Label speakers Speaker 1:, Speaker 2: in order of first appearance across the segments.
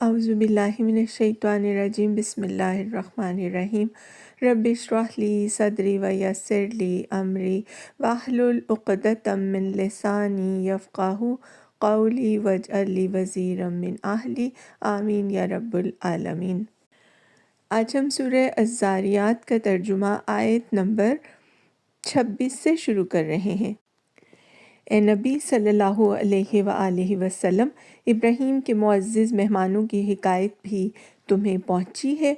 Speaker 1: اعوذ باللہ من الشیطان الرجیم بسم اللہ الرحمن الرحیم رب اشرح لی صدری ویسر لی امری واحلل عقدۃ من لسانی یفقہوا قولی واجعل لی وزیرا من اہلی آمین یا رب العالمین۔ آج ہم سورہ الذاریات کا ترجمہ آیت نمبر 26 سے شروع کر رہے ہیں۔ اے نبی صلی اللہ علیہ وآلہ وسلم، ابراہیم کے معزز مہمانوں کی حکایت بھی تمہیں پہنچی ہے۔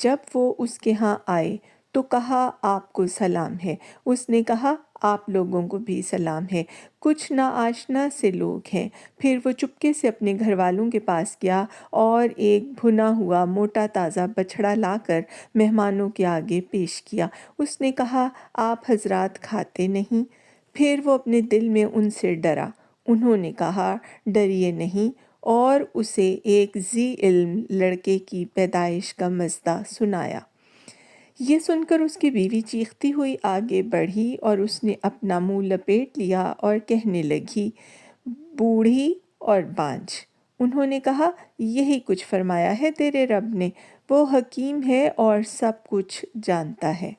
Speaker 1: جب وہ اس کے ہاں آئے تو کہا آپ کو سلام ہے۔ اس نے کہا آپ لوگوں کو بھی سلام ہے۔ کچھ ناآشنا سے لوگ ہیں۔ پھر وہ چپکے سے اپنے گھر والوں کے پاس گیا اور ایک بھنا ہوا موٹا تازہ بچھڑا لا کر مہمانوں کے آگے پیش کیا۔ اس نے کہا آپ حضرات کھاتے نہیں؟ پھر وہ اپنے دل میں ان سے ڈرا۔ انہوں نے کہا ڈریے نہیں، اور اسے ایک ذی علم لڑکے کی پیدائش کا مزدہ سنایا۔ یہ سن کر اس کی بیوی چیختی ہوئی آگے بڑھی اور اس نے اپنا منہ لپیٹ لیا اور کہنے لگی بوڑھی اور بانجھ۔ انہوں نے کہا یہی کچھ فرمایا ہے تیرے رب نے، وہ حکیم ہے اور سب کچھ جانتا ہے۔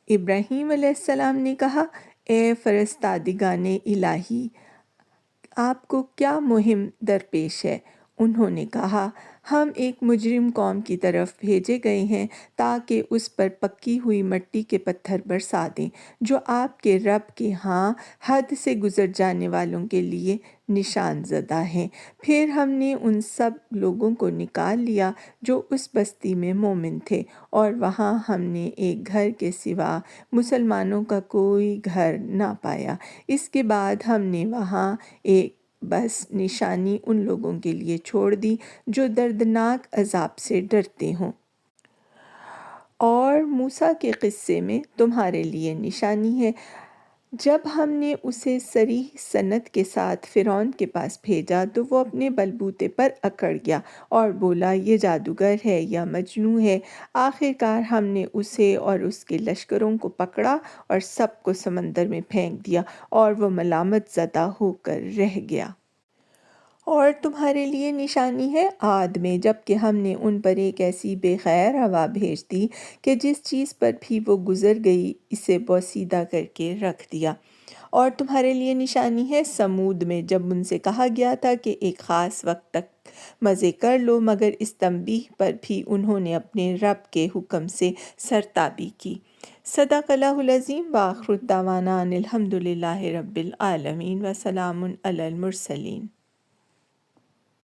Speaker 1: ابراہیم علیہ السلام نے کہا اے فرستادگان الہی، آپ کو کیا مہم درپیش ہے؟ انہوں نے کہا ہم ایک مجرم قوم کی طرف بھیجے گئے ہیں تاکہ اس پر پکی ہوئی مٹی کے پتھر برسا دیں جو آپ کے رب کے ہاں حد سے گزر جانے والوں کے لیے نشان زدہ ہیں۔ پھر ہم نے ان سب لوگوں کو نکال لیا جو اس بستی میں مومن تھے، اور وہاں ہم نے ایک گھر کے سوا مسلمانوں کا کوئی گھر نہ پایا۔ اس کے بعد ہم نے وہاں ایک بس نشانی ان لوگوں کے لیے چھوڑ دی جو دردناک عذاب سے ڈرتے ہوں۔ اور موسیٰ کے قصے میں تمہارے لیے نشانی ہے۔ جب ہم نے اسے صریح سند کے ساتھ فرعون کے پاس بھیجا تو وہ اپنے بلبوتے پر اکڑ گیا اور بولا یہ جادوگر ہے یا مجنون ہے۔ آخر کار ہم نے اسے اور اس کے لشکروں کو پکڑا اور سب کو سمندر میں پھینک دیا، اور وہ ملامت زدہ ہو کر رہ گیا۔ اور تمہارے لیے نشانی ہے عاد میں، جب کہ ہم نے ان پر ایک ایسی بے خیر ہوا بھیج دی کہ جس چیز پر بھی وہ گزر گئی اسے بوسیدہ کر کے رکھ دیا۔ اور تمہارے لیے نشانی ہے سمود میں، جب ان سے کہا گیا تھا کہ ایک خاص وقت تک مزے کر لو، مگر اس تنبیہ پر بھی انہوں نے اپنے رب کے حکم سے سرتابی کی۔ صدق اللہ العظیم۔ وآخر دعوانا ان الحمد للہ رب العالمین، وسلام علی المرسلین۔